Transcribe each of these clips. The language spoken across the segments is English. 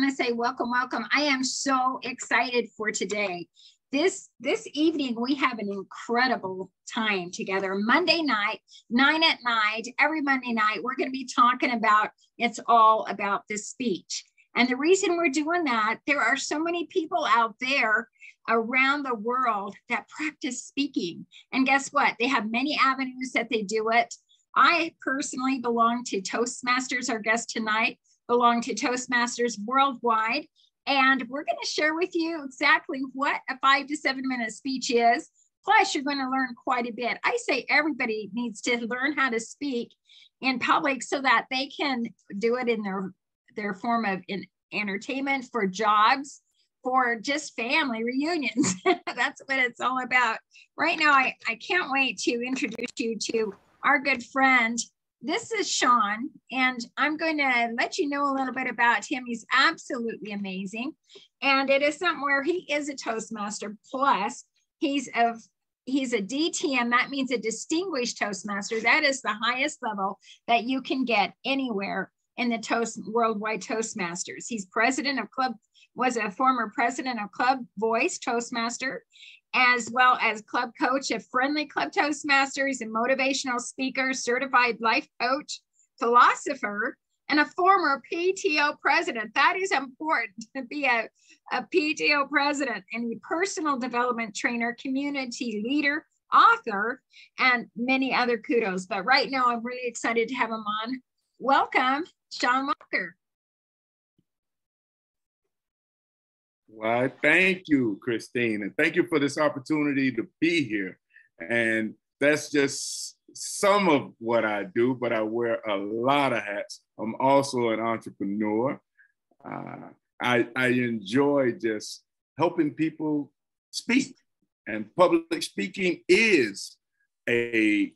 want to say welcome, welcome. I am so excited for today. This evening, we have an incredible time together. Monday night, 9 at night, every Monday night, we're going to be talking about, it's all about the speech. And the reason we're doing that, there are so many people out there around the world that practice speaking. And guess what? They have many avenues that they do it. I personally belong to Toastmasters. Our guest tonight belong to Toastmasters worldwide. And we're going to share with you exactly what a 5 to 7 minute speech is. Plus, you're going to learn quite a bit. I say everybody needs to learn how to speak in public so that they can do it in their form of entertainment, for jobs, for just family reunions. That's what it's all about. Right now, I can't wait to introduce you to our good friend. This is Shawn, and I'm going to let you know a little bit about him. He's absolutely amazing. And it is something where he is a Toastmaster, plus he's a DTM. That means a distinguished Toastmaster. That is the highest level that you can get anywhere in the worldwide Toastmasters. He's president of was a former president of Club Voice Toastmaster, as well as club coach of Friendly Club Toastmasters, and motivational speaker, certified life coach, philosopher, and a former PTO president. That is important to be a PTO president, and a personal development trainer, community leader, author, and many other kudos. But right now, I'm really excited to have him on. Welcome, Shawn Walker. Well, thank you, Christine, and thank you for this opportunity to be here. And that's just some of what I do, but I wear a lot of hats. I'm also an entrepreneur. I enjoy just helping people speak, and public speaking is a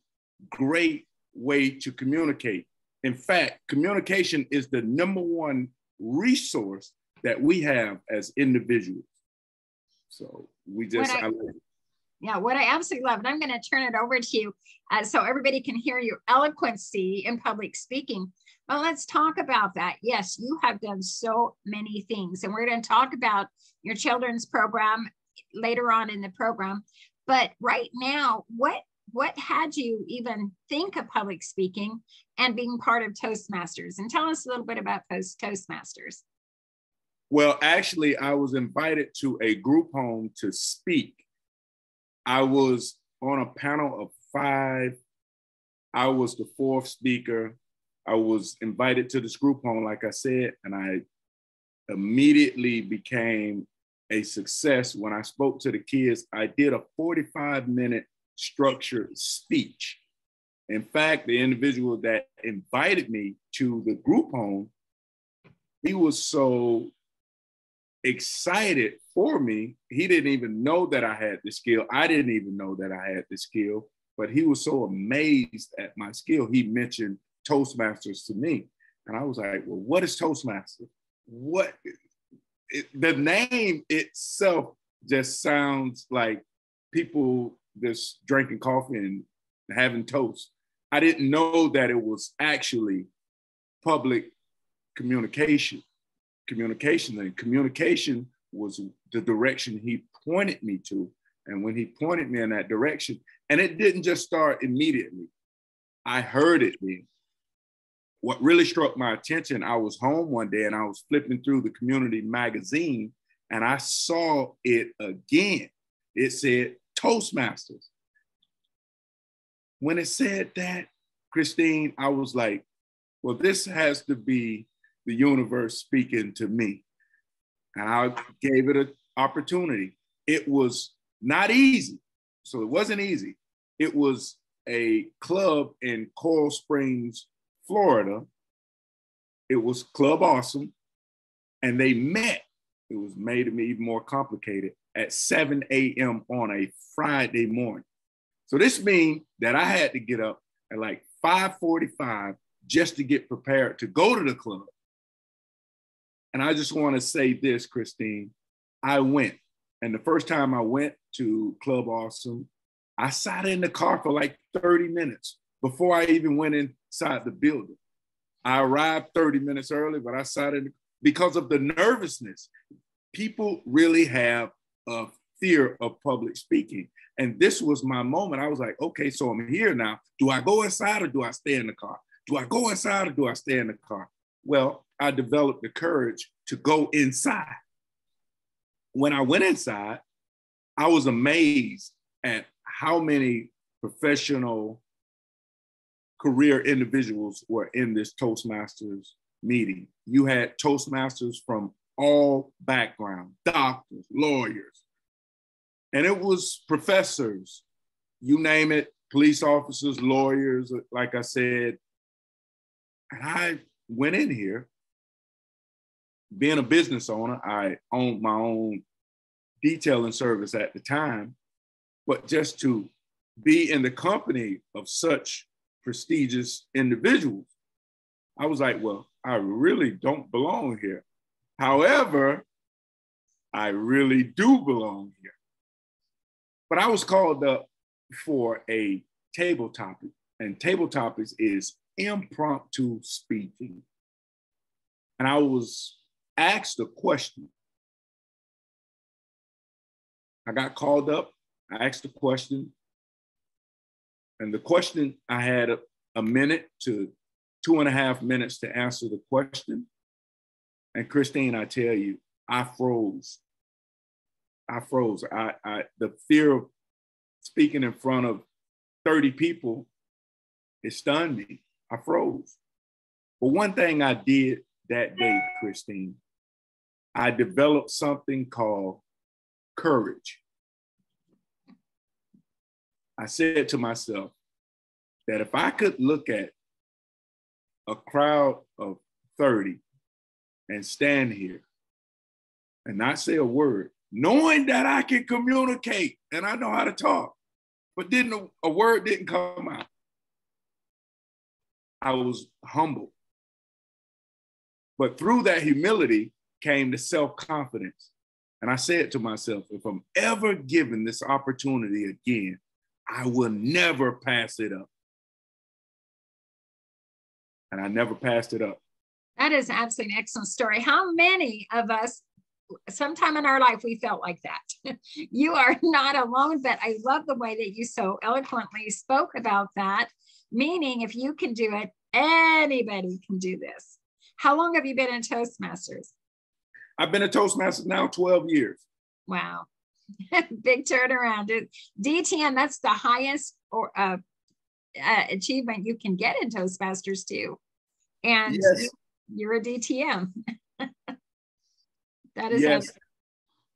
great way to communicate. In fact, communication is the #1 resource that we have as individuals. So we just, what I absolutely love, and I'm going to turn it over to you so everybody can hear your eloquency in public speaking. Well, let's talk about that. Yes, you have done so many things, and we're going to talk about your children's program later on in the program. But right now, what had you even think of public speaking and being part of Toastmasters? And tell us a little bit about Toastmasters. Well, actually, I was invited to a group home to speak. I was on a panel of 5. I was the 4th speaker. I was invited to this group home, like I said, and I immediately became a success. When I spoke to the kids, I did a 45-minute structured speech. In fact, the individual that invited me to the group home, he was so excited for me. He didn't even know that I had the skill. I didn't even know that I had the skill, but he was so amazed at my skill. He mentioned Toastmasters to me. And I was like, well, what is Toastmaster? The name itself just sounds like people just drinking coffee and having toast. I didn't know that it was actually public communication. And communication was the direction he pointed me to. And when he pointed me in that direction, and it didn't just start immediately, I heard it then. What really struck my attention, I was home one day and I was flipping through the community magazine and I saw it again. It said Toastmasters. When it said that, Christine, I was like, well, this has to be the universe speaking to me. And I gave it an opportunity. It was not easy. So it wasn't easy. It was a club in Coral Springs, Florida. It was Club Awesome. And they met. It was made it even more complicated at 7 a.m. on a Friday morning. So this means that I had to get up at like 5:45 just to get prepared to go to the club. And I just want to say this, Christine, I went. And the first time I went to Club Awesome, I sat in the car for like 30 minutes before I even went inside the building. I arrived 30 minutes early, but I sat in because of the nervousness. People really have a fear of public speaking. And this was my moment. I was like, okay, so I'm here now. Do I go inside or do I stay in the car? Do I go inside or do I stay in the car? Well, I developed the courage to go inside. When I went inside, I was amazed at how many professional career individuals were in this Toastmasters meeting. You had Toastmasters from all backgrounds, doctors, lawyers, and it was professors, you name it, police officers, lawyers, like I said. And I went in here, being a business owner, I owned my own detailing service at the time, but just to be in the company of such prestigious individuals, I was like, well, I really don't belong here. However, I really do belong here. But I was called up for a table topic, and table topics is impromptu speaking. And I was asked a question. I got called up, I asked a question, and the question, I had a minute to 2.5 minutes to answer the question. And Christine, I tell you, I froze. The fear of speaking in front of 30 people, it stunned me. I froze. But one thing I did that day, Christine, I developed something called courage. I said to myself that if I could look at a crowd of 30 and stand here and not say a word, knowing that I can communicate and I know how to talk, but a word didn't come out. I was humble. But through that humility came the self-confidence. And I said to myself, if I'm ever given this opportunity again, I will never pass it up. And I never passed it up. That is absolutely an excellent story. How many of us, sometime in our life, we felt like that? You are not alone, but I love the way that you so eloquently spoke about that, meaning if you can do it, anybody can do this. How long have you been in Toastmasters? I've been a Toastmaster now 12 years. Wow. Big turnaround. DTM, that's the highest achievement you can get in Toastmasters too. And yes. You're a DTM. That is yes.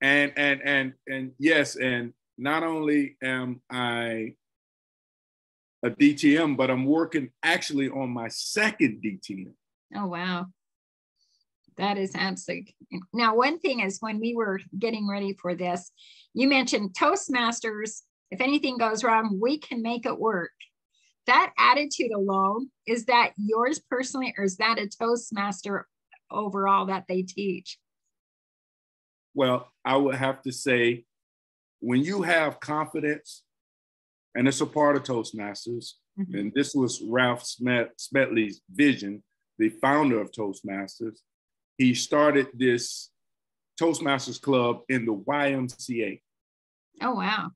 And yes, and not only am I a DTM, but I'm working actually on my second DTM. Oh, wow. That is absolutely. Now, one thing is when we were getting ready for this, you mentioned Toastmasters, if anything goes wrong, we can make it work. That attitude alone, is that yours personally, or is that a Toastmaster overall that they teach? Well, I would have to say, when you have confidence, and it's a part of Toastmasters, mm-hmm. and this was Ralph Smetley's vision, the founder of Toastmasters. He started this Toastmasters Club in the YMCA. Oh, wow.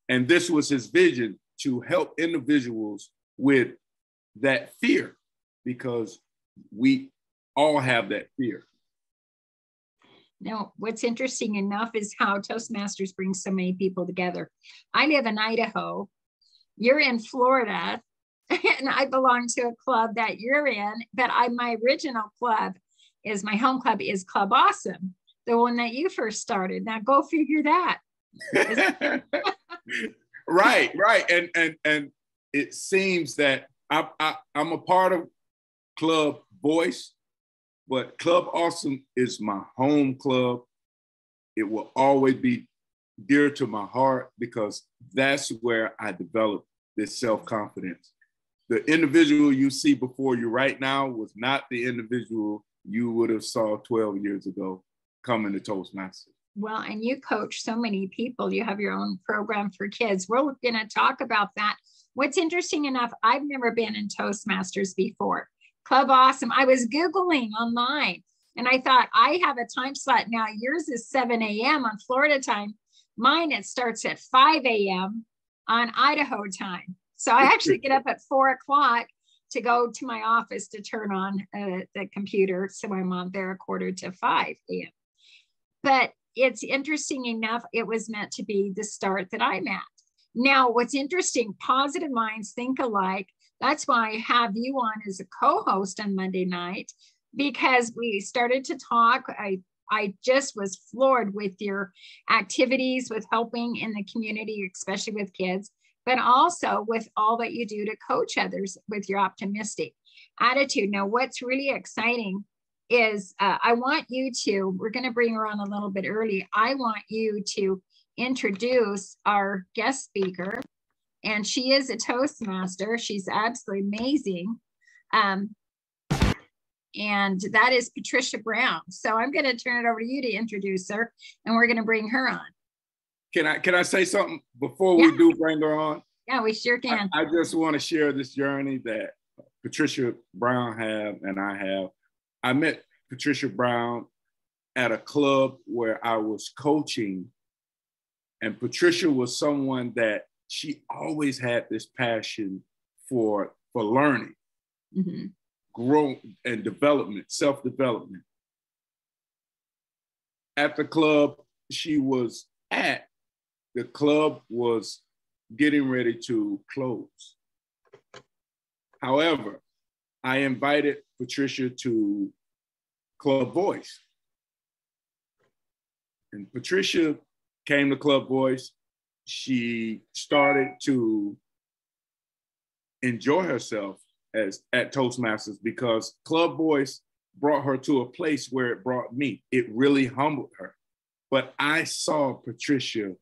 And this was his vision, to help individuals with that fear, because we all have that fear. Now, what's interesting enough is how Toastmasters brings so many people together. I live in Idaho. You're in Florida, and I belong to a club that you're in, but my original club is, my home club is Club Awesome, the one that you first started. Now go figure that. Right. And it seems that I'm a part of Club Voice, but Club Awesome is my home club. It will always be dear to my heart, because that's where I developed this self-confidence. The individual you see before you right now was not the individual you would have saw 12 years ago coming to Toastmasters. Well, and you coach so many people. You have your own program for kids. We're going to talk about that. What's interesting enough, I've never been in Toastmasters before. Club Awesome. I was Googling online, And I thought, I have a time slot now. Yours is 7 a.m. on Florida time. Mine, it starts at 5 a.m. on Idaho time. So I actually get up at 4 o'clock to go to my office to turn on the computer. So I'm on there 4:45 a.m. But it's interesting enough, it was meant to be the start that I'm at. Now, what's interesting, positive minds think alike. That's why I have you on as a co-host on Monday night, because we started to talk. I just was floored with your activities, with helping in the community, especially with kids, but also with all that you do to coach others with your optimistic attitude. Now, what's really exciting is I want you to, we're going to bring her on a little bit early. I want you to introduce our guest speaker, and she is a Toastmaster. She's absolutely amazing. And that is Patricia Brown. So I'm going to turn it over to you to introduce her, and we're going to bring her on. Can I say something before we do bring her on? Yeah, we sure can. I just want to share this journey that Patricia Brown and I have. I met Patricia Brown at a club where I was coaching, and Patricia was someone that she always had this passion for learning. Mm-hmm. Growth and development, self-development. At the club she was at, the club was getting ready to close. However, I invited Patricia to Club Voice. And Patricia came to Club Voice. She started to enjoy herself at Toastmasters, because Club Voice brought her to a place where it brought me. It really humbled her. But I saw Patricia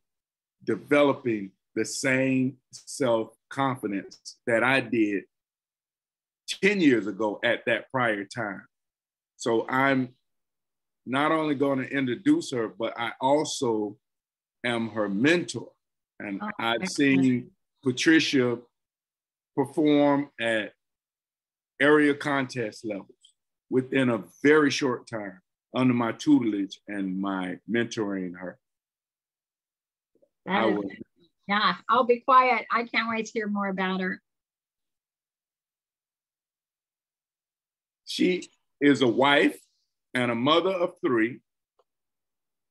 developing the same self-confidence that I did 10 years ago at that prior time. So I'm not only going to introduce her, but I also am her mentor. And I've seen Patricia perform at area contest levels within a very short time under my tutelage and my mentoring her. Yeah, I'll be quiet. I can't wait to hear more about her. She is a wife and a mother of 3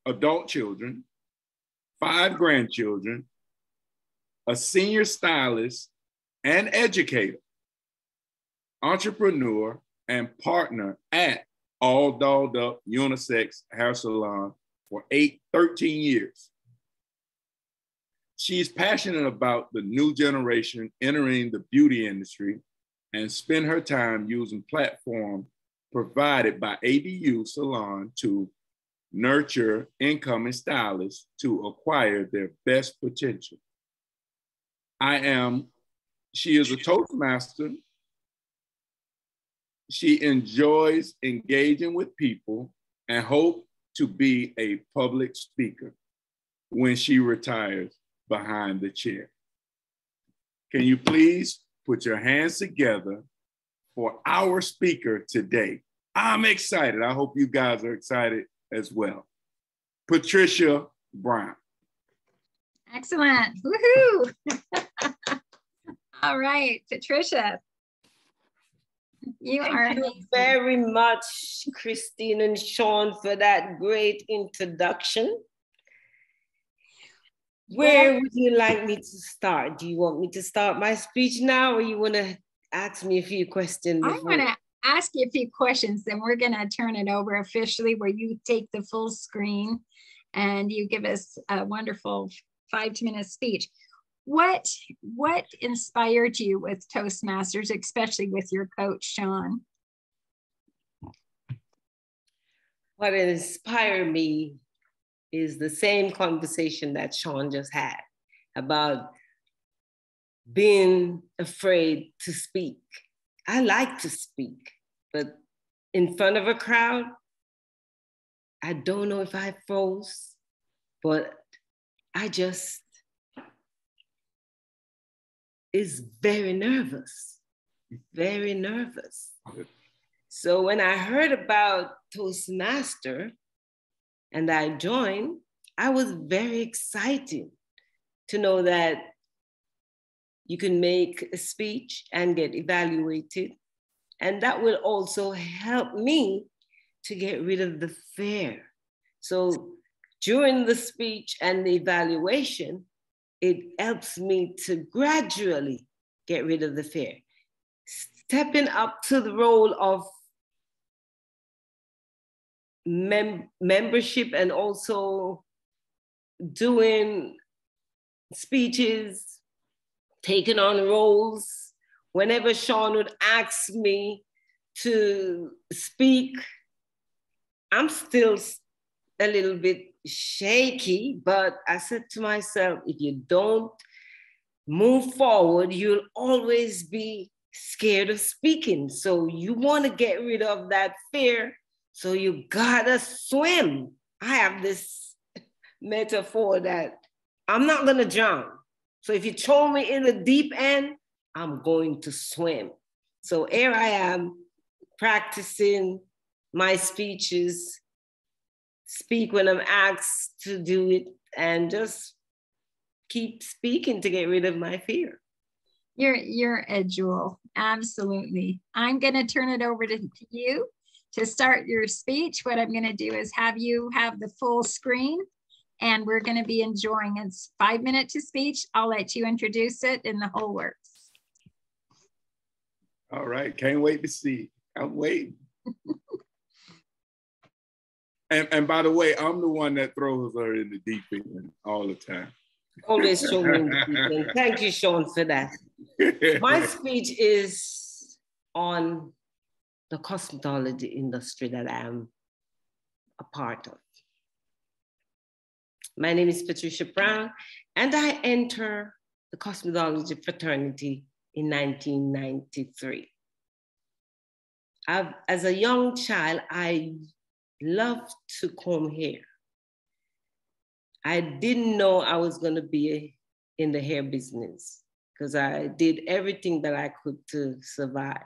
adult children, 5 grandchildren, a senior stylist and educator, entrepreneur, and partner at All Dolled Up Unisex Hair Salon for 13 years. She's passionate about the new generation entering the beauty industry and spend her time using platforms provided by ADU Salon to nurture incoming stylists to acquire their best potential. She is a Toastmaster. She enjoys engaging with people and hopes to be a public speaker when she retires behind the chair. Can you please put your hands together for our speaker today? I'm excited. I hope you guys are excited as well. Patricia Brown. Excellent. Woohoo. All right, Patricia. Thank you very much, Christine and Shawn, for that great introduction. Where would you like me to start? Do you want me to start my speech now, or you want to ask me a few questions? I'm going to ask you a few questions, then we're going to turn it over officially, where you take the full screen and you give us a wonderful 5-minute speech. What inspired you with Toastmasters, especially with your coach, Shawn? What inspired me is the same conversation that Shawn just had about being afraid to speak. I like to speak, but in front of a crowd, I don't know if I froze, but I just is very nervous, very nervous. So when I heard about Toastmaster and I joined, I was very excited to know that you can make a speech and get evaluated. And that will also help me to get rid of the fear. So during the speech and the evaluation, it helps me to gradually get rid of the fear. Stepping up to the role of membership and also doing speeches, taking on roles. Whenever Shawn would ask me to speak, I'm still a little bit shaky, but I said to myself, if you don't move forward, you'll always be scared of speaking. So you want to get rid of that fear. So you gotta swim. I have this metaphor that I'm not gonna drown. So if you throw me in the deep end, I'm going to swim. So here I am practicing my speeches, speak when I'm asked to do it, and just keep speaking to get rid of my fear. You're a jewel, absolutely. I'm gonna turn it over to you to start your speech. What I'm gonna do is have you have the full screen, and we're gonna be enjoying it. It's 5 minutes to speech. I'll let you introduce it in the whole works. All right, can't wait to see. I'm waiting. And by the way, I'm the one that throws her in the deep end all the time. Always throw me in the deep end. Thank you, Shawn, for that. My speech is on the cosmetology industry that I'm a part of. My name is Patricia Brown, and I enter the cosmetology fraternity in 1993. As a young child, I loved to comb hair. I didn't know I was going to be in the hair business because I did everything that I could to survive.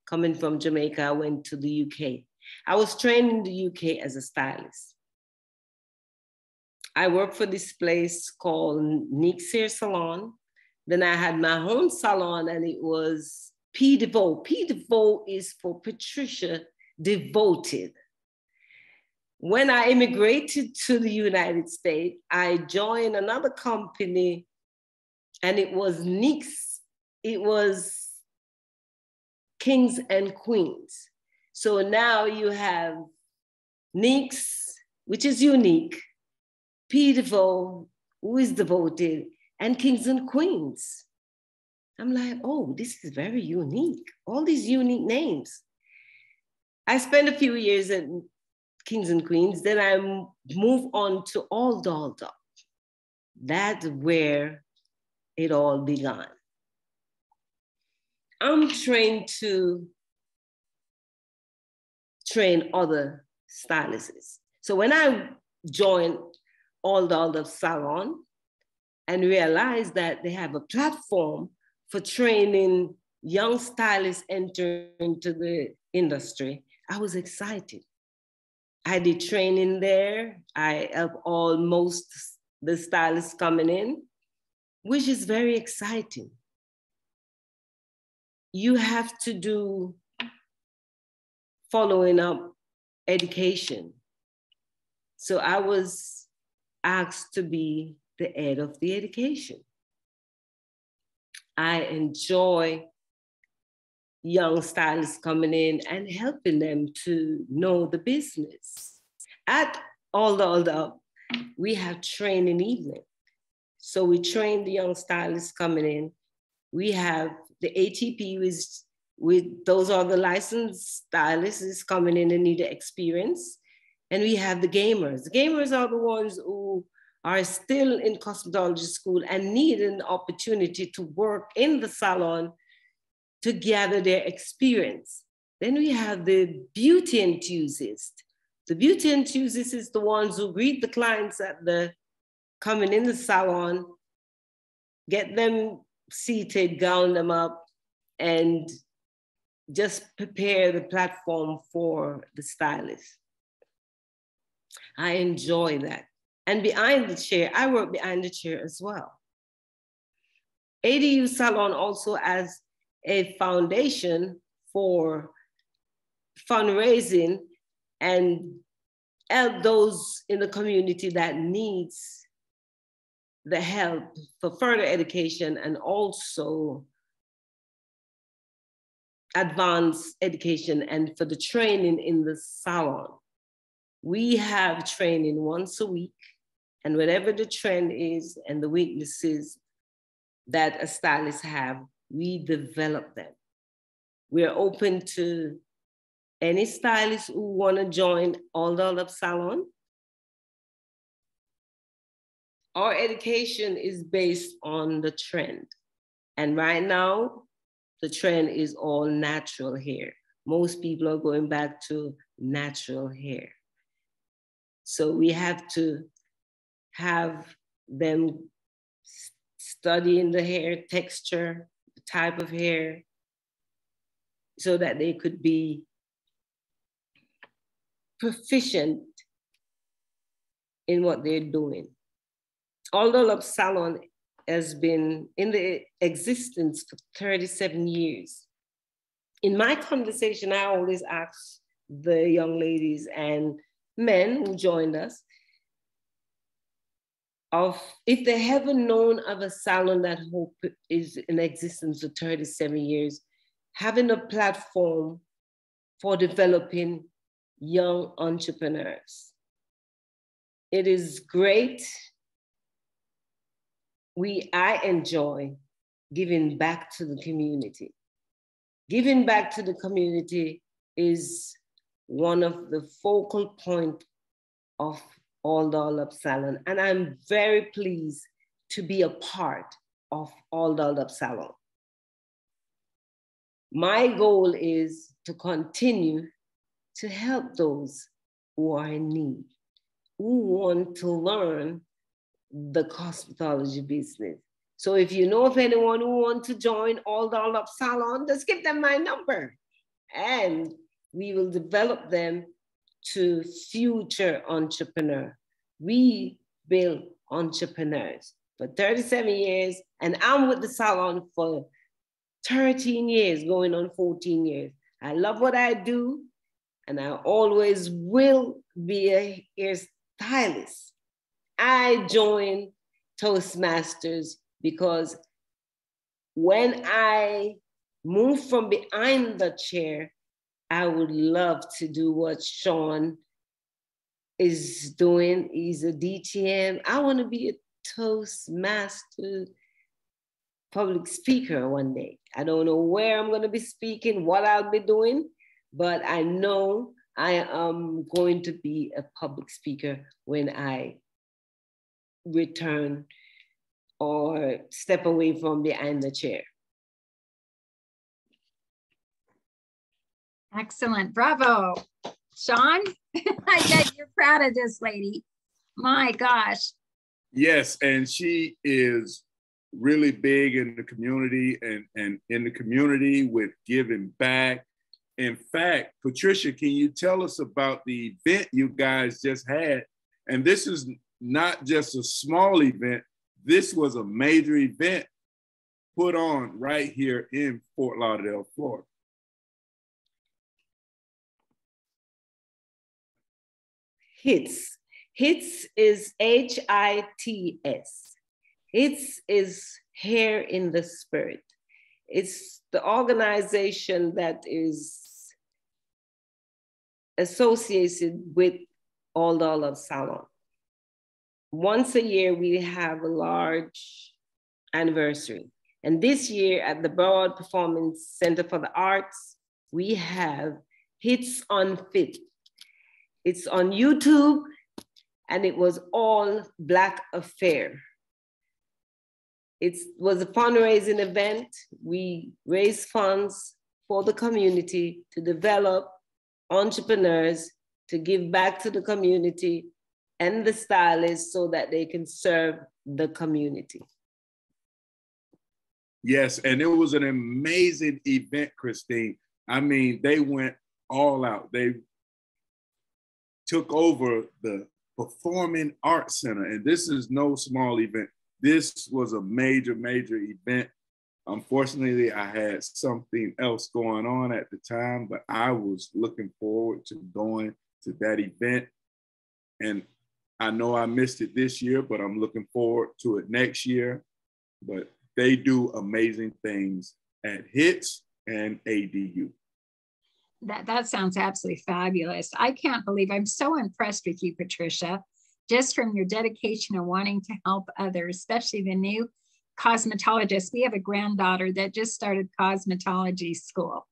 Coming from Jamaica, I went to the UK. I was trained in the UK as a stylist. I worked for this place called Nick's Hair Salon. Then I had my own salon, and it was P. Devoe. P. Devoe is for Patricia Devoted. When I immigrated to the United States, I joined another company, and it was Nick's. It was Kings and Queens. So now you have Nick's, which is unique, P. Devoe, who is devoted, and Kings and Queens. I'm like, oh, this is very unique. All these unique names. I spent a few years at Kings and Queens, then I moved on to All Dolled Up. That's where it all began. I'm trained to train other stylists. So when I joined All Dolled Up Salon and realized that they have a platform for training young stylists entering into the industry, I was excited. I did training there. I help most the stylists coming in, which is very exciting. You have to do following up education. So I was asked to be the head of the education. I enjoy young stylists coming in and helping them to know the business. At All Dolled Up, we have training evening. So we train the young stylists coming in. We have the ATP, those are the licensed stylists coming in and need the experience. And we have the gamers. The gamers are the ones who are still in cosmetology school and need an opportunity to work in the salon to gather their experience. Then we have the beauty enthusiasts. The beauty enthusiasts is the ones who greet the clients coming in the salon, get them seated, gown them up, and just prepare the platform for the stylist. I enjoy that. And behind the chair, I work behind the chair as well. ADU Salon also has a foundation for fundraising and help those in the community that needs the help for further education and also advanced education and for the training in the salon. We have training once a week, and whatever the trend is and the weaknesses that a stylist have, we develop them. We're open to any stylist who want to join All Dolled Up Salon. Our education is based on the trend. And right now, the trend is all natural hair. Most people are going back to natural hair. So we have to have them studying the hair texture, the type of hair, so that they could be proficient in what they're doing. All Dolled Up Salon has been in the existence for 37 years. In my conversation, I always ask the young ladies and men who joined us of if they haven't known of a salon that is in existence for 37 years, having a platform for developing young entrepreneurs. It is great. I enjoy giving back to the community. Giving back to the community is one of the focal points of All Dolled Up Salon. And I'm very pleased to be a part of All Dolled Up Salon. My goal is to continue to help those who are in need, who want to learn the cosmetology business. So if you know of anyone who wants to join All Dolled Up Salon, just give them my number and we will develop them to future entrepreneur. We build entrepreneurs for 37 years, and I'm with the salon for 13 years, going on 14 years. I love what I do, and I always will be a hairstylist. I joined Toastmasters because when I moved from behind the chair, I would love to do what Shawn is doing. He's a DTM. I want to be a Toastmaster public speaker one day. I don't know where I'm going to be speaking, what I'll be doing, but I know I am going to be a public speaker when I return or step away from behind the chair. Excellent. Bravo. Shawn, I bet you're proud of this lady. My gosh. Yes, and she is really big in the community and in the community with giving back. In fact, Patricia, can you tell us about the event you guys just had? And this is not just a small event. This was a major event put on right here in Fort Lauderdale, Florida. HITS. HITS is HITS. HITS is Hair in the Spirit. It's the organization that is associated with All Dolled Up Salon. Once a year, we have a large anniversary. And this year at the Broad Performance Center for the Arts, we have Hits on Fit. It's on YouTube, and it was all Black affair. It was a fundraising event. We raised funds for the community to develop entrepreneurs, to give back to the community and the stylists so that they can serve the community. Yes, and it was an amazing event, Christine. I mean, they went all out. They took over the Performing Arts Center, and this is no small event. This was a major, major event. Unfortunately, I had something else going on at the time, but I was looking forward to going to that event. And I know I missed it this year, but I'm looking forward to it next year. But they do amazing things at HITS and ADU. That sounds absolutely fabulous. I can't believe, I'm so impressed with you, Patricia, just from your dedication and wanting to help others, especially the new cosmetologists. We have a granddaughter that just started cosmetology school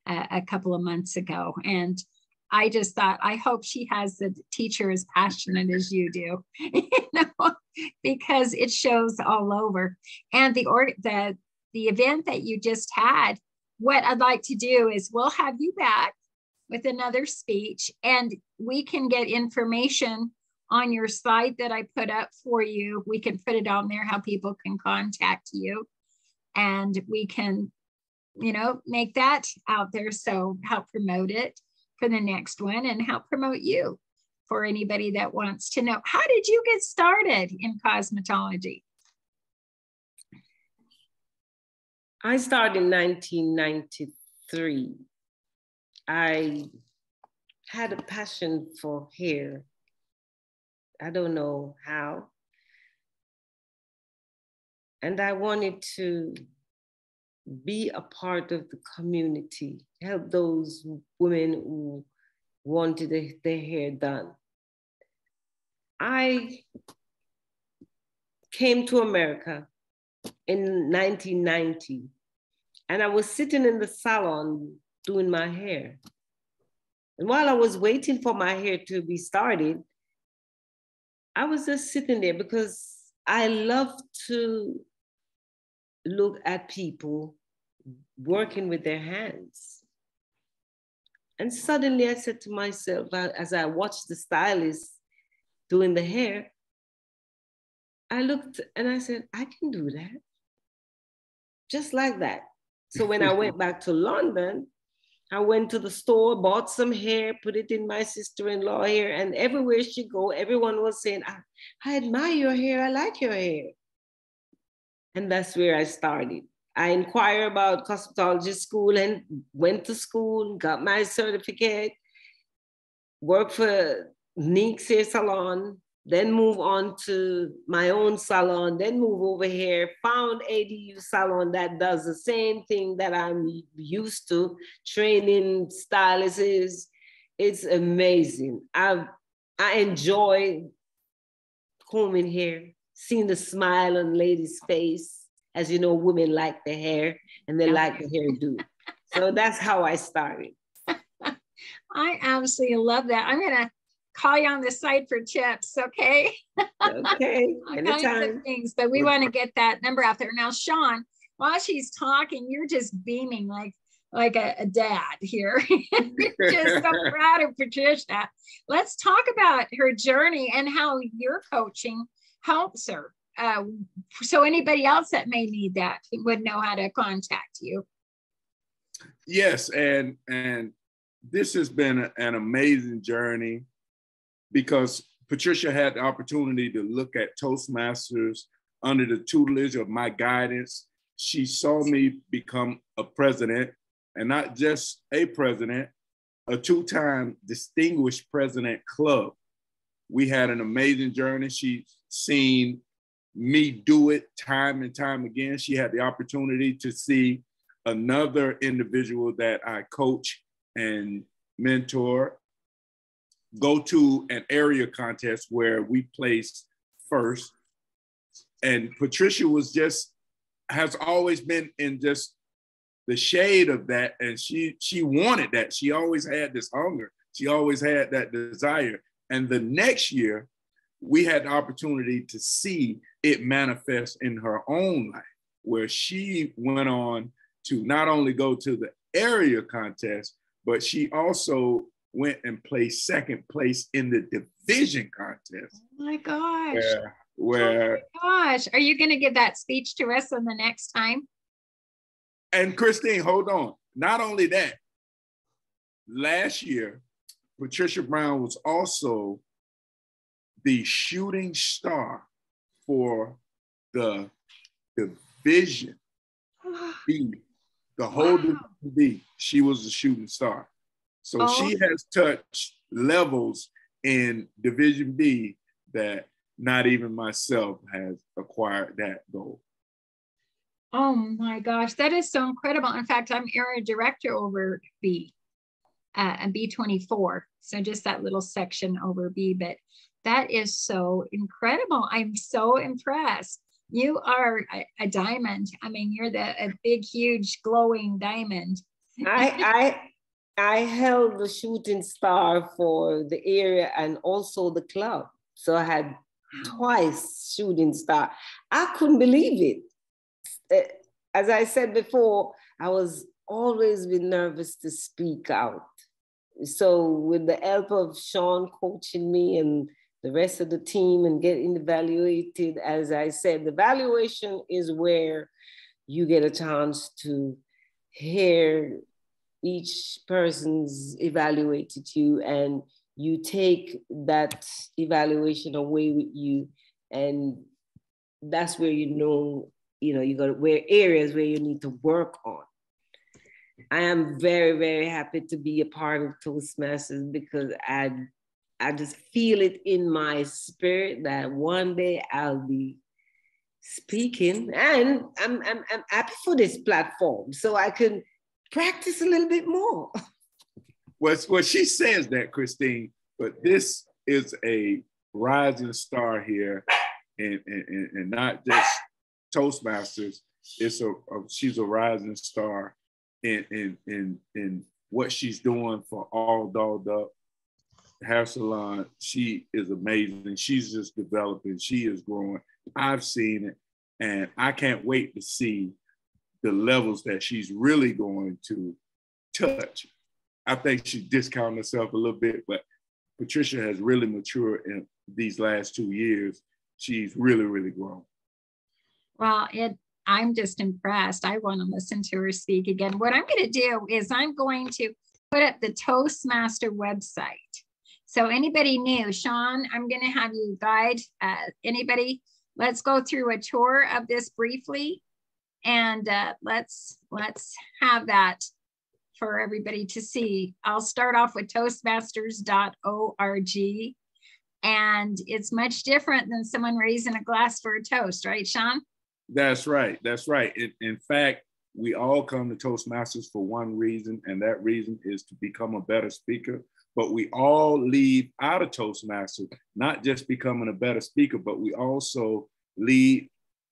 a couple of months ago. And I just thought, I hope she has the teacher as passionate as you do, because it shows all over. And the event that you just had, what I'd like to do is we'll have you back with another speech, and we can get information on your site that I put up for you. We can put it on there, how people can contact you, and we can, make that out there. So help promote it for the next one, and help promote you for anybody that wants to know. How did you get started in cosmetology? I started in 1993. I had a passion for hair. I don't know how. And I wanted to be a part of the community, help those women who wanted their hair done. I came to America in 1990, and I was sitting in the salon doing my hair. And while I was waiting for my hair to be started, I was just sitting there because I love to look at people working with their hands. And suddenly I said to myself, as I watched the stylist doing the hair, I looked and I said, I can do that. Just like that. So when I went back to London, I went to the store, bought some hair, put it in my sister-in-law hair, and everywhere she go, everyone was saying, I admire your hair, I like your hair. And that's where I started. I inquired about cosmetology school and went to school, got my certificate, worked for Nick's hair salon, then move on to my own salon, then move over here, found ADU salon that does the same thing that I'm used to, training stylists. It's amazing. I enjoy combing hair, seeing the smile on ladies' face. As you know, women like the hair and they like the hairdo. So that's how I started. I absolutely love that. I'm gonna call you on the side for tips, okay? Okay, anytime. All kinds of things, but we want to get that number out there. Now, Shawn, while she's talking, you're just beaming like a dad here. You're just so proud of Patricia. Let's talk about her journey and how your coaching helps her. So anybody else that may need that would know how to contact you. Yes, and this has been an amazing journey, because Patricia had the opportunity to look at Toastmasters under the tutelage of my guidance. She saw me become a president, and not just a president, a two-time distinguished president club. We had an amazing journey. She's seen me do it time and time again. She had the opportunity to see another individual that I coach and mentor go to an area contest where we placed first. And Patricia has always been in just the shade of that. And she wanted that. She always had this hunger. She always had that desire. And the next year, we had the opportunity to see it manifest in her own life, where she went on to not only go to the area contest, but she also went and placed second place in the division contest. Oh my gosh. Where oh my gosh. Are you going to give that speech to us on the next time? And Christine, hold on. Not only that, last year, Patricia Brown was also the shooting star for the Division B, the whole Division B. She was the shooting star. So she has touched levels in Division B that not even myself has acquired that goal. Oh my gosh, that is so incredible. In fact, I'm area director over B, and B24. So just that little section over B, but that is so incredible. I'm so impressed. You are a diamond. I mean, you're a big, huge, glowing diamond. I held the shooting star for the area and also the club. So I had twice shooting star. I couldn't believe it. As I said before, I was always been nervous to speak out. So with the help of Shawn coaching me and the rest of the team and getting evaluated, as I said, the evaluation is where you get a chance to hear each person's evaluated you, and you take that evaluation away with you, and that's where you know you got where areas where you need to work on. I am very, very happy to be a part of Toastmasters because I just feel it in my spirit that one day I'll be speaking, and I'm happy for this platform so I can practice a little bit more. Well, she says that, Christine, but this is a rising star here, and not just Toastmasters. She's a rising star in what she's doing for All Dolled Up Hair Salon. She is amazing. She's just developing. She is growing. I've seen it, and I can't wait to see the levels that she's really going to touch. I think she discounted herself a little bit, but Patricia has really matured in these last 2 years. She's really, really grown. Well, I'm just impressed. I want to listen to her speak again. What I'm going to do is I'm going to put up the Toastmaster website. So anybody new, Shawn, I'm going to have you guide anybody. Let's go through a tour of this briefly, and let's have that for everybody to see. I'll start off with toastmasters.org, and it's much different than someone raising a glass for a toast, right, Shawn? That's right. That's right. In fact, we all come to Toastmasters for one reason, and that reason is to become a better speaker. But we all leave out of Toastmasters, not just becoming a better speaker, but we also lead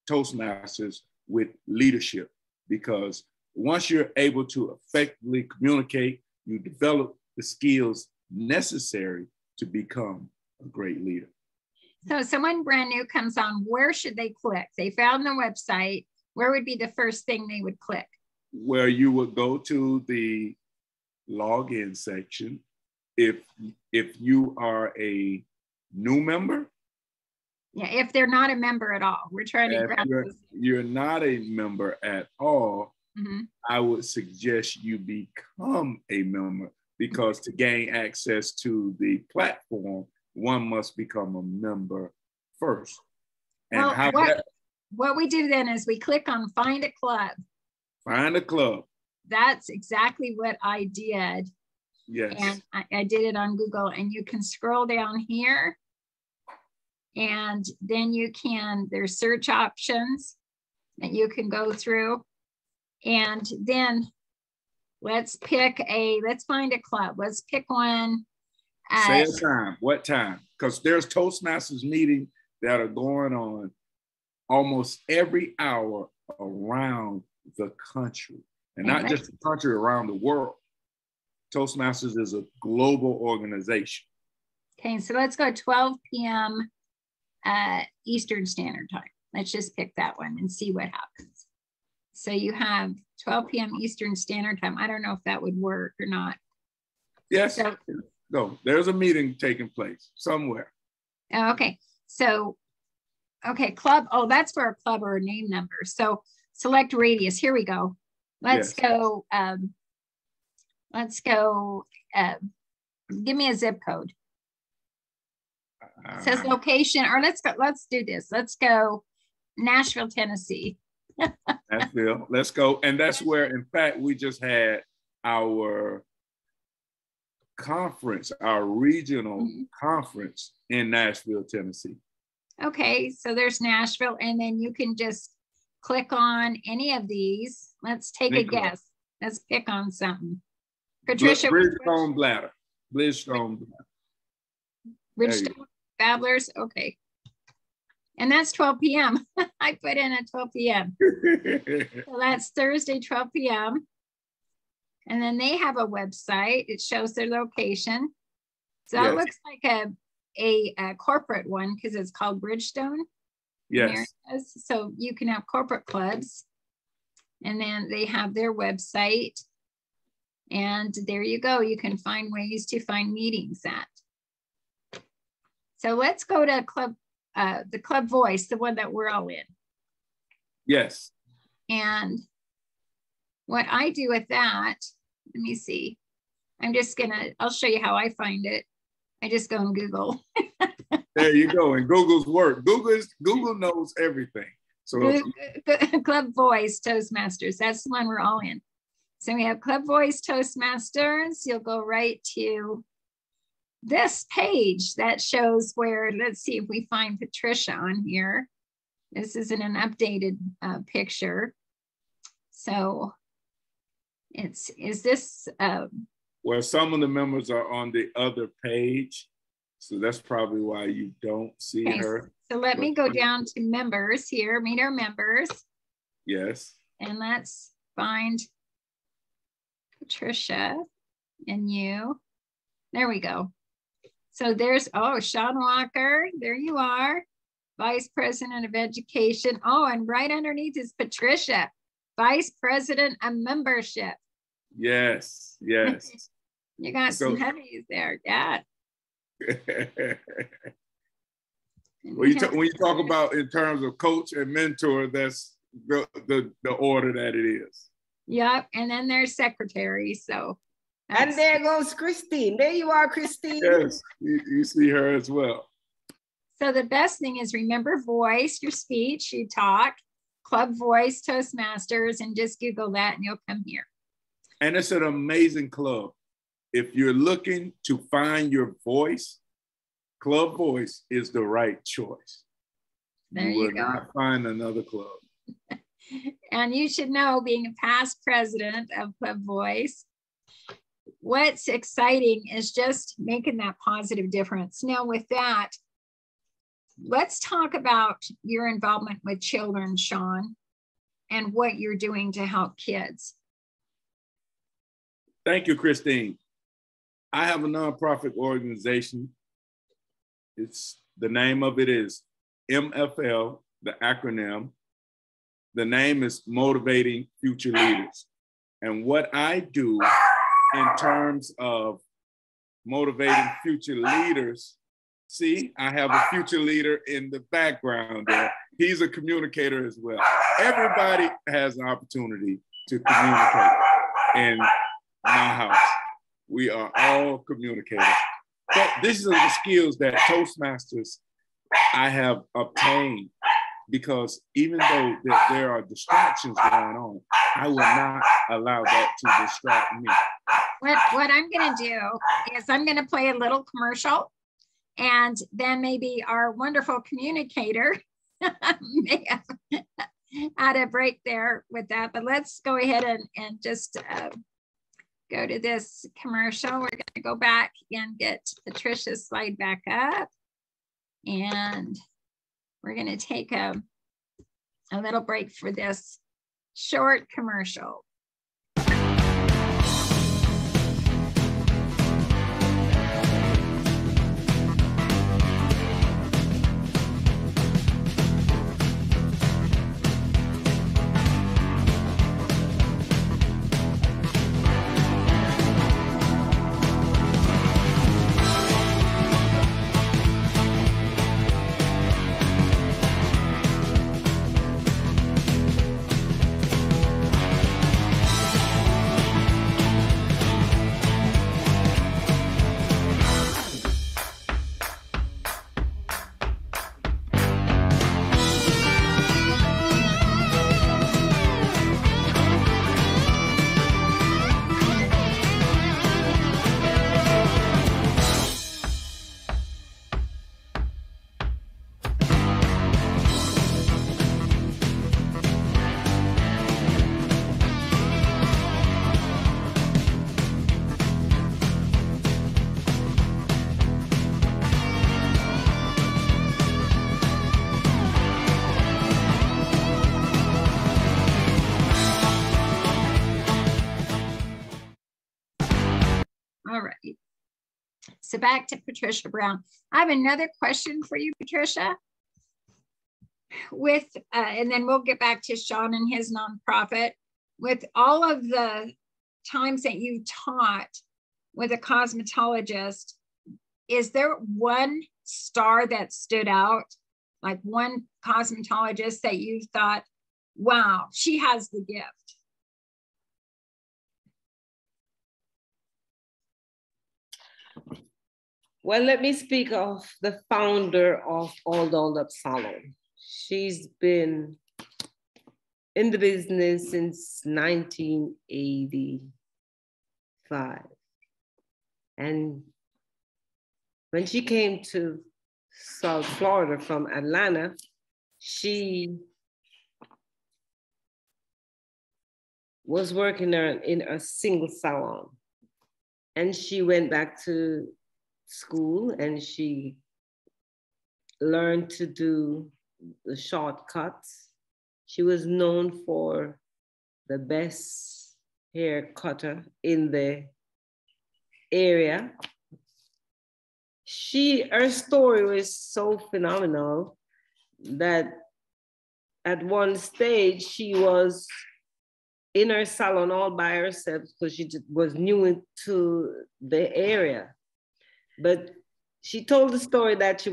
Toastmasters with leadership, because once you're able to effectively communicate, you develop the skills necessary to become a great leader. So someone brand new comes on, where should they click? They found the website. Where would be the first thing they would click? Where you would go to the login section. If you are a new member. Yeah, if they're not a member at all. We're trying to grab this. You're not a member at all, mm-hmm. I would suggest you become a member, because to gain access to the platform, one must become a member first. And well, what we do then is we click on Find a Club. Find a club. That's exactly what I did. Yes. And I did it on Google, and you can scroll down here, and then there's search options that you can go through, and then let's find a club. Let's pick one. Say a time. What time? Because there's Toastmasters meetings that are going on almost every hour around the country, and not just the country, around the world. Toastmasters is a global organization. Okay, so let's go 12 p.m. Eastern Standard Time. Let's just pick that one and see what happens. So you have 12 p.m. Eastern Standard Time. I don't know if that would work or not. Yes. No, there's a meeting taking place somewhere. Okay. So, okay, club. Oh, that's for a club or a name number. So select radius. Here we go. Let's go. Let's go give me a zip code. It says location, or let's do this. Let's go Nashville, Tennessee. Nashville, let's go. And that's where, in fact, we just had our conference, our regional conference in Nashville, Tennessee. Okay, so there's Nashville, and then you can just click on any of these. Let's take a guess. Let's pick on something. Patricia. Bridgestone Bladder. Bridgestone Babblers. Okay. And that's 12 p.m. I put in at 12 p.m. So that's Thursday, 12 p.m. And then they have a website. It shows their location. So it looks like a corporate one because it's called Bridgestone. Yes. So you can have corporate clubs. And then they have their website. And there you go. You can find ways to find meetings at. So let's go to the Club Voice, the one that we're all in. Yes. And what I do with that, let me see. I'll show you how I find it. I just go on Google. There you go. And Google's work. Google knows everything. So Club Voice Toastmasters, that's the one we're all in. So we have Club Voice Toastmasters. You'll go right to this page that shows where, let's see if we find Patricia on here. This isn't an updated picture. So is this? Well, some of the members are on the other page. So that's probably why you don't see her. So let me go down to members here, meet our members. Yes. And let's find Patricia and you. There we go. So there's, Shawn Walker, there you are, Vice President of Education. Oh, and right underneath is Patricia, Vice President of Membership. Yes, yes. You got some heavies there, yeah. When you talk about in terms of coach and mentor, that's the order that it is. Yep, and then there's secretary, so. And there goes Christine. There you are, Christine. Yes, you see her as well. So the best thing is remember voice, your speech, you talk, Club Voice Toastmasters, and just Google that and you'll come here. And it's an amazing club. If you're looking to find your voice, Club Voice is the right choice. There you go. Not find another club. And you should know, being a past president of Club Voice, what's exciting is just making that positive difference. Now with that, let's talk about your involvement with children, Shawn, and what you're doing to help kids. Thank you, Christine. I have a nonprofit organization. The name of it is MFL, the acronym. The name is Motivating Future Leaders. And what I do in terms of motivating future leaders, see, I have a future leader in the background there. He's a communicator as well. Everybody has an opportunity to communicate in my house. We are all communicators. But these are the skills that Toastmasters I have obtained, because even though there are distractions going on, I will not allow that to distract me. What I'm going to do is I'm going to play a little commercial, and then maybe our wonderful communicator may have had a break there with that. But let's go ahead and just go to this commercial. We're going to go back and get Patricia's slide back up. And we're going to take a little break for this short commercial. So back to Patricia Brown. I have another question for you, Patricia. With, and then we'll get back to Shawn and his nonprofit. With all of the times that you taught with a cosmetologist, is there one star that stood out? Like one cosmetologist that you thought, wow, she has the gift? Well, let me speak of the founder of All Dolled Up Salon. She's been in the business since 1985. And when she came to South Florida from Atlanta, she was working in a single salon. And she went back to school and she learned to do the shortcuts. She was known for the best hair cutter in the area. Her story was so phenomenal that at one stage she was in her salon all by herself because she was new to the area. But she told the story that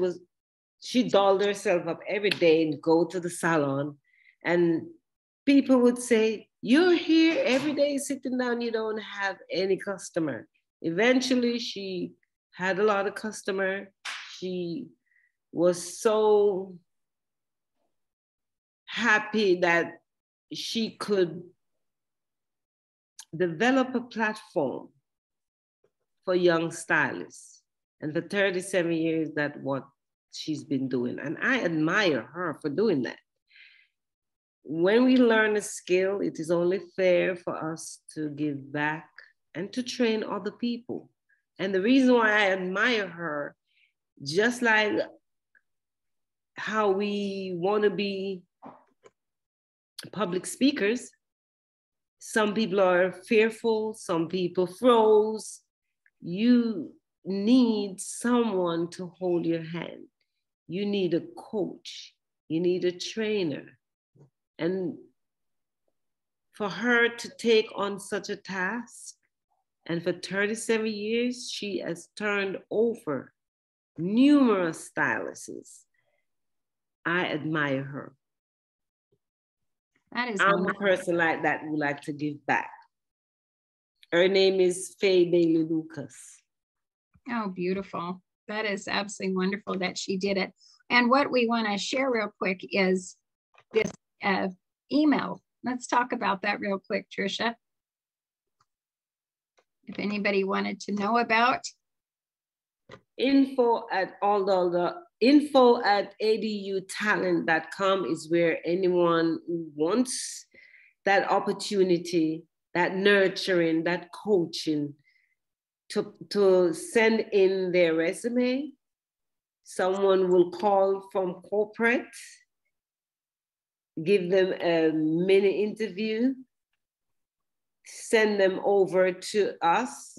she dolled herself up every day and go to the salon, and people would say, "You're here every day sitting down, you don't have any customer." Eventually she had a lot of customer. She was so happy that she could develop a platform for young stylists. And for 37 years, that's what she's been doing. And I admire her for doing that. When we learn a skill, it is only fair for us to give back and to train other people. And the reason why I admire her, just like how we want to be public speakers, some people are fearful, some people froze. You need someone to hold your hand. You need a coach. You need a trainer. And for her to take on such a task, and for 37 years, she has turned over numerous stylists. I admire her. That is I'm a person like that who like to give back. Her name is Faye Bailey Lucas. Oh, beautiful. That is absolutely wonderful that she did it. And what we want to share real quick is this email. Let's talk about that real quick, Tricia. If anybody wanted to know about. info@adutalent.com is where anyone who wants that opportunity, that nurturing, that coaching, to send in their resume. Someone will call from corporate, give them a mini interview, send them over to us.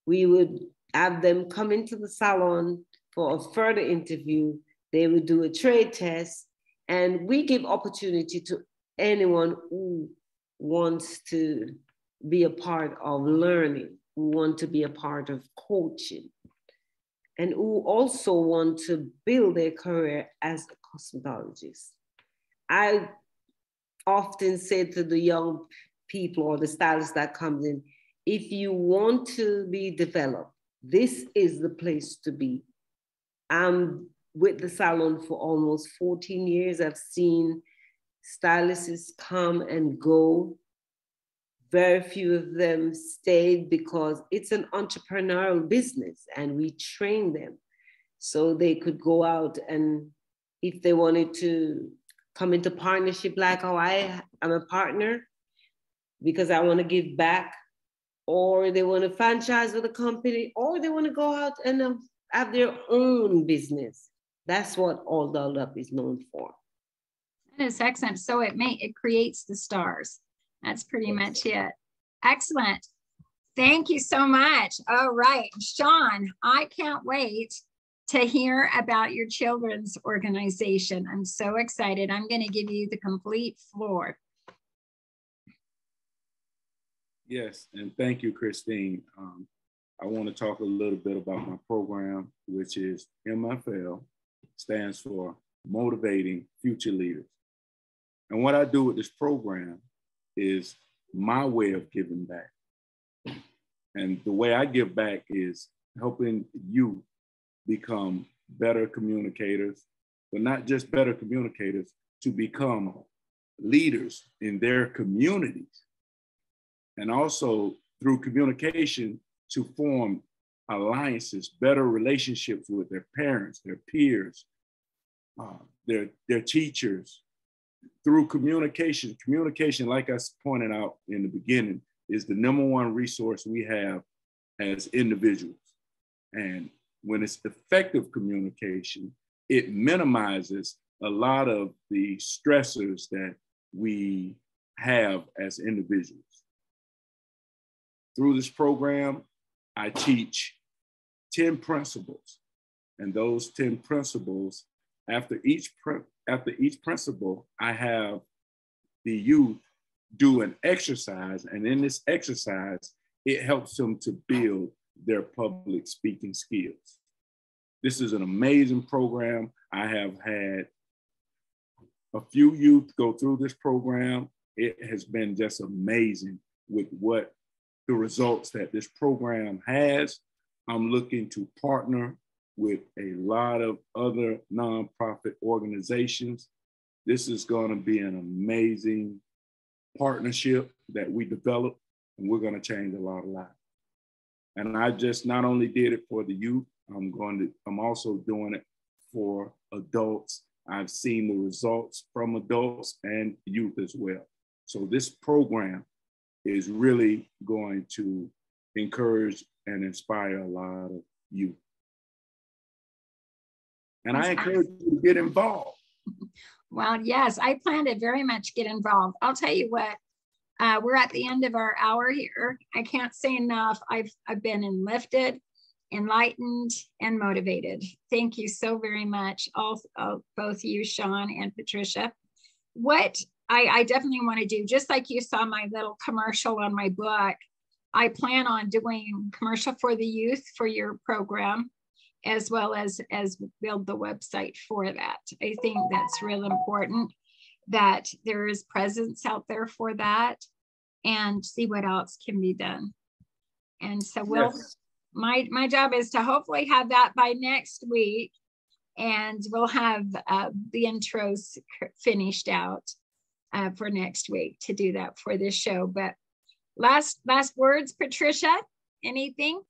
We would have them come into the salon for a further interview. They would do a trade test, and we give opportunity to anyone who wants to be a part of learning, who want to be a part of coaching, and who also want to build their career as a cosmetologist. I often say to the young people or the stylists that comes in, if you want to be developed, this is the place to be. I'm with the salon for almost 14 years. I've seen stylists come and go. Very few of them stayed because it's an entrepreneurial business and we train them so they could go out, and if they wanted to come into partnership like how I am a partner because I want to give back, or they want to franchise with a company, or they want to go out and have their own business. That's what All Dolled Up is known for. That is excellent. So it creates the stars. That's pretty much it. Excellent. Thank you so much. All right, Shawn, I can't wait to hear about your children's organization. I'm so excited. I'm going to give you the complete floor. Yes, and thank you, Christine. I want to talk a little bit about my program, which is MFL, stands for Motivating Future Leaders. And what I do with this program is my way of giving back. And the way I give back is helping you become better communicators, but not just better communicators, to become leaders in their communities. And also through communication to form alliances, better relationships with their parents, their peers, their teachers. Through communication, like I pointed out in the beginning, is the #1 resource we have as individuals. And when it's effective communication, it minimizes a lot of the stressors that we have as individuals. Through this program, I teach 10 principles. And those 10 principles, after each principle, I have the youth do an exercise. And in this exercise, it helps them to build their public speaking skills. This is an amazing program. I have had a few youth go through this program. It has been just amazing with what the results that this program has. I'm looking to partner with a lot of other nonprofit organizations. This is going to be an amazing partnership that we develop, and we're going to change a lot of lives. And I just not only did it for the youth, I'm also doing it for adults. I've seen the results from adults and youth as well. So this program is really going to encourage and inspire a lot of youth. And I encourage you to get involved. Well, yes, I plan to very much get involved. I'll tell you what, we're at the end of our hour here. I can't say enough. I've been enlifted, enlightened, and motivated. Thank you so very much, both you, Shawn and Patricia. What I definitely want to do, just like you saw my little commercial on my book, I plan on doing commercial for the youth for your program, as well as build the website for that. I think that's real important that there is presence out there for that, and see what else can be done. And so my job is to hopefully have that by next week, and we'll have the intros finished out for next week to do that for this show. But last words, Patricia, anything?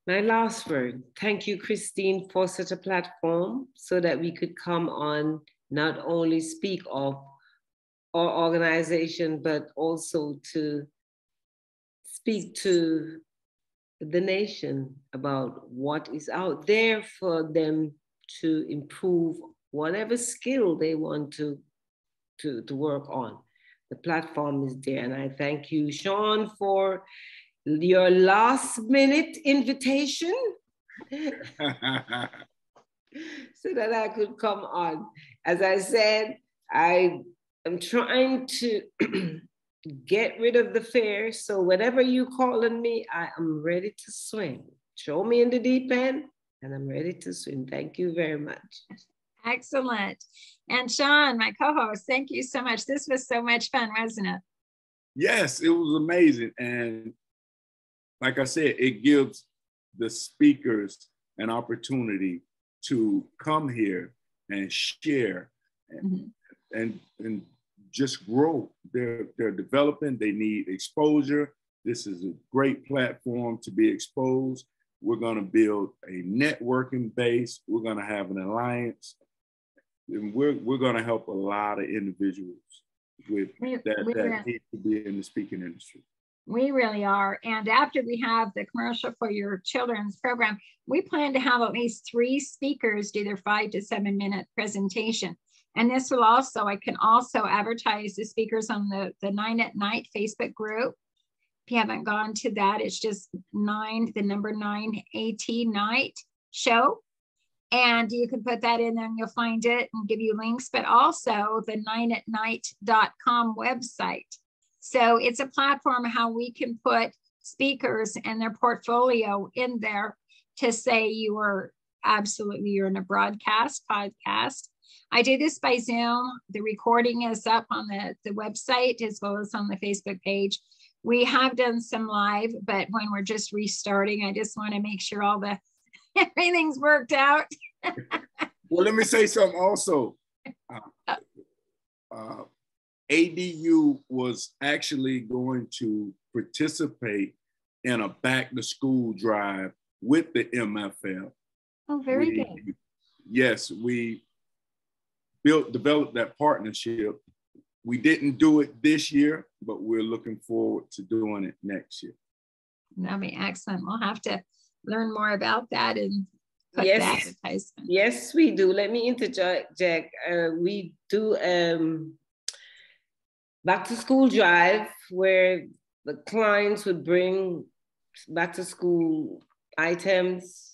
My last word, thank you, Christine, for such a platform so that we could come on, not only speak of our organization, but also to speak to the nation about what is out there for them to improve whatever skill they want to work on. The platform is there. And I thank you, Shawn, for your last minute invitation so that I could come on. As I said, I am trying to get rid of the fear. So whenever you call on me, I am ready to swim. Throw me in the deep end and I'm ready to swim. Thank you very much. Excellent. And Shawn, my co-host, thank you so much. This was so much fun, wasn't it? Yes, it was amazing. And like I said, it gives the speakers an opportunity to come here and share and just grow. They're developing, they need exposure. This is a great platform to be exposed. We're going to build a networking base. We're going to have an alliance. And we're going to help a lot of individuals with that need to be in the speaking industry. We really are. And after we have the commercial for your children's program, we plan to have at least 3 speakers do their 5 to 7 minute presentation. And this will also, I can also advertise the speakers on the 9 at Night Facebook group. If you haven't gone to that, it's just 9AT show. And you can put that in there and you'll find it and give you links, but also the 9atnight.com website. So it's a platform how we can put speakers and their portfolio in there to say you're in a broadcast podcast. I do this by Zoom. The recording is up on the website as well as on the Facebook page. We have done some live, but when we're just restarting, I just want to make sure everything's worked out. Well, let me say something also. ADU was actually going to participate in a back to school drive with the MFL. Oh, very good. Yes, we developed that partnership. We didn't do it this year, but we're looking forward to doing it next year. That'd be excellent. We'll have to learn more about that and put yes, the advertisement. Yes, we do. Let me interject. We do back to school drive where the clients would bring back to school items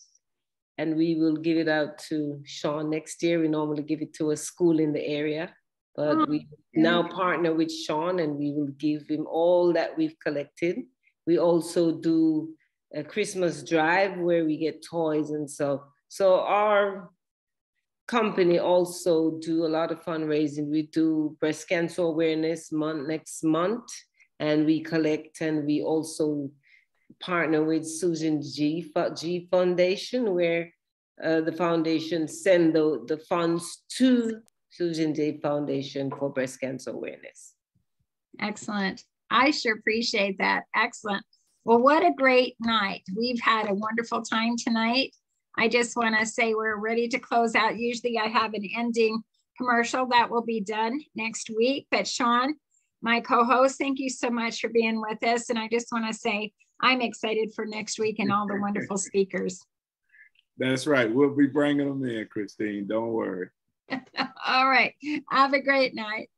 and we will give it out to Shawn next year. We normally give it to a school in the area, but we now partner with Shawn and we will give him all that we've collected. We also do a Christmas drive where we get toys and so our company also do a lot of fundraising. We do breast cancer awareness month next month, and we collect and we also partner with Susan G Foundation, where the foundation send the funds to Susan G Foundation for breast cancer awareness. Excellent. I sure appreciate that. Excellent. Well, what a great night. We've had a wonderful time tonight. I just want to say we're ready to close out. Usually I have an ending commercial that will be done next week. But Shawn, my co-host, thank you so much for being with us. And I just want to say I'm excited for next week and all the wonderful speakers. That's right. We'll be bringing them in, Christine. Don't worry. All right. Have a great night.